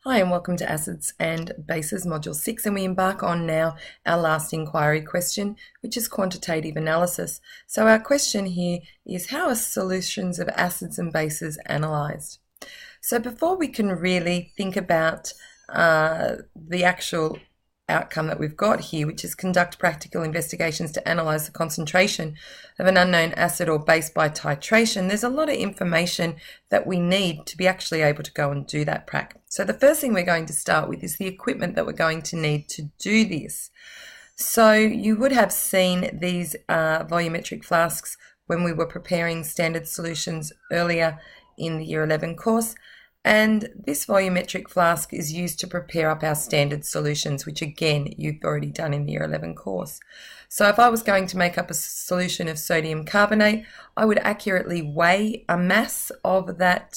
Hi and welcome to Acids and Bases Module 6, and we embark on now our last inquiry question, which is quantitative analysis. So our question here is, how are solutions of acids and bases analysed? So before we can really think about the actual outcome that we've got here, which is conduct practical investigations to analyse the concentration of an unknown acid or base by titration, there's a lot of information that we need to be actually able to go and do that prac. So the first thing we're going to start with is the equipment that we're going to need to do this. So you would have seen these volumetric flasks when we were preparing standard solutions earlier in the Year 11 course. And this volumetric flask is used to prepare up our standard solutions, which again, you've already done in the Year 11 course. So if I was going to make up a solution of sodium carbonate, I would accurately weigh a mass of that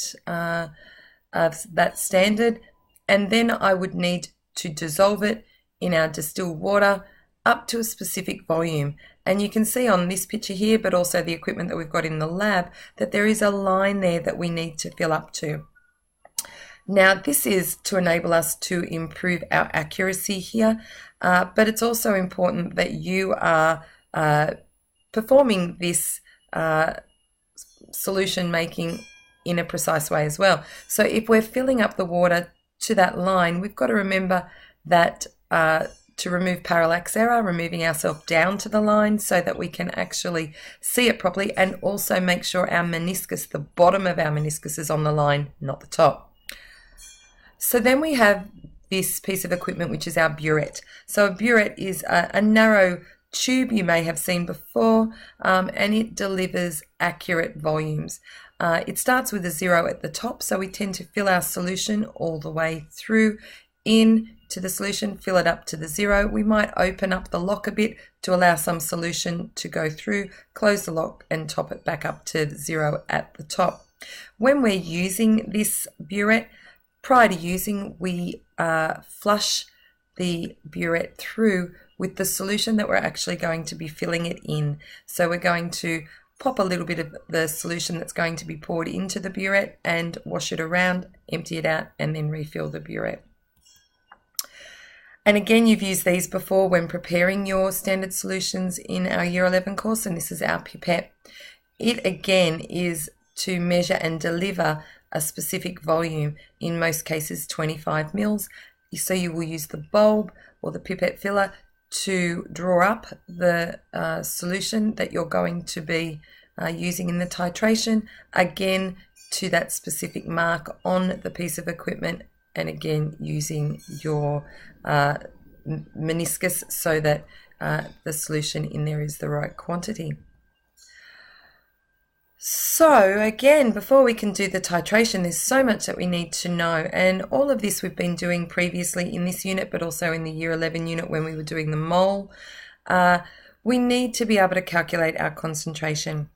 standard, and then I would need to dissolve it in our distilled water up to a specific volume. And you can see on this picture here, but also the equipment that we've got in the lab, that there is a line there that we need to fill up to. Now, this is to enable us to improve our accuracy here, but it's also important that you are performing this solution making in a precise way as well. So if we're filling up the water to that line, we've got to remember that to remove parallax error, removing ourselves down to the line so that we can actually see it properly, and also make sure our meniscus, the bottom of our meniscus, is on the line, not the top. So then we have this piece of equipment, which is our burette. So a burette is a narrow tube you may have seen before, and it delivers accurate volumes. It starts with a 0 at the top, so we tend to fill our solution all the way through into the solution, fill it up to the 0. We might open up the lock a bit to allow some solution to go through, close the lock and top it back up to 0 at the top. When we're using this burette, prior to using, we flush the burette through with the solution that we're actually going to be filling it in. So we're going to pop a little bit of the solution that's going to be poured into the burette and wash it around, empty it out, and then refill the burette. And again, you've used these before when preparing your standard solutions in our Year 11 course, and this is our pipette. It again is to measure and deliver a specific volume, in most cases 25 mils. So you will use the bulb or the pipette filler to draw up the solution that you're going to be using in the titration, again to that specific mark on the piece of equipment, and again using your meniscus so that the solution in there is the right quantity. So again, before we can do the titration, there's so much that we need to know, and all of this we've been doing previously in this unit, but also in the Year 11 unit when we were doing the mole. We need to be able to calculate our concentration.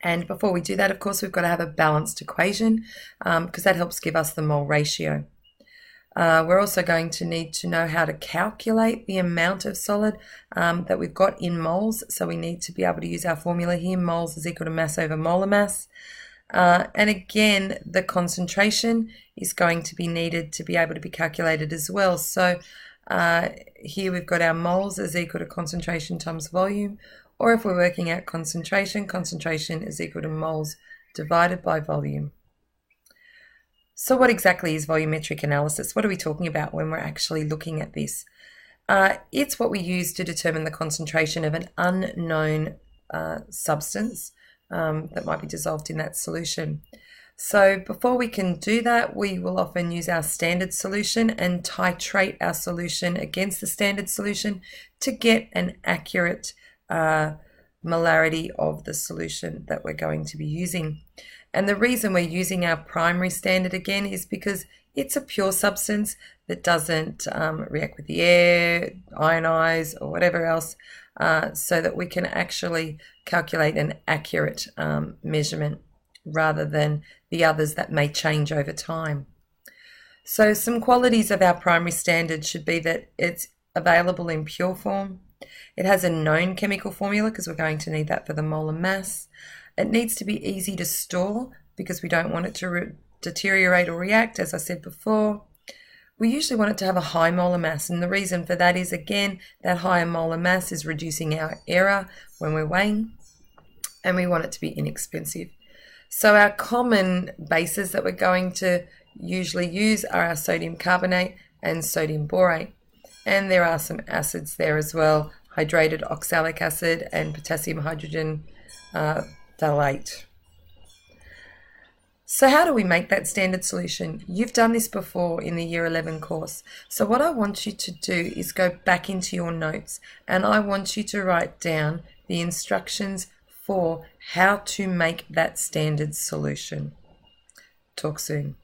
And before we do that, of course, we've got to have a balanced equation because that helps give us the mole ratio. We're also going to need to know how to calculate the amount of solid that we've got in moles. So we need to be able to use our formula here. Moles is equal to mass over molar mass. And again, the concentration is going to be needed to be able to be calculated as well. So here we've got our moles is equal to concentration times volume. Or if we're working out concentration, concentration is equal to moles divided by volume. So what exactly is volumetric analysis? What are we talking about when we're actually looking at this? It's what we use to determine the concentration of an unknown substance that might be dissolved in that solution. So before we can do that, we will often use our standard solution and titrate our solution against the standard solution to get an accurate molarity of the solution that we're going to be using. And the reason we're using our primary standard again is because it's a pure substance that doesn't react with the air, ionize, or whatever else, so that we can actually calculate an accurate measurement rather than the others that may change over time. So some qualities of our primary standard should be that it's available in pure form. It has a known chemical formula because we're going to need that for the molar mass. It needs to be easy to store because we don't want it to deteriorate or react, as I said before. we usually want it to have a high molar mass, and the reason for that is, again, that higher molar mass is reducing our error when we're weighing, and we want it to be inexpensive. So our common bases that we're going to usually use are our sodium carbonate and sodium borate. And there are some acids there as well, hydrated oxalic acid and potassium hydrogen phthalate. So how do we make that standard solution? You've done this before in the Year 11 course. So what I want you to do is go back into your notes, and I want you to write down the instructions for how to make that standard solution. Talk soon.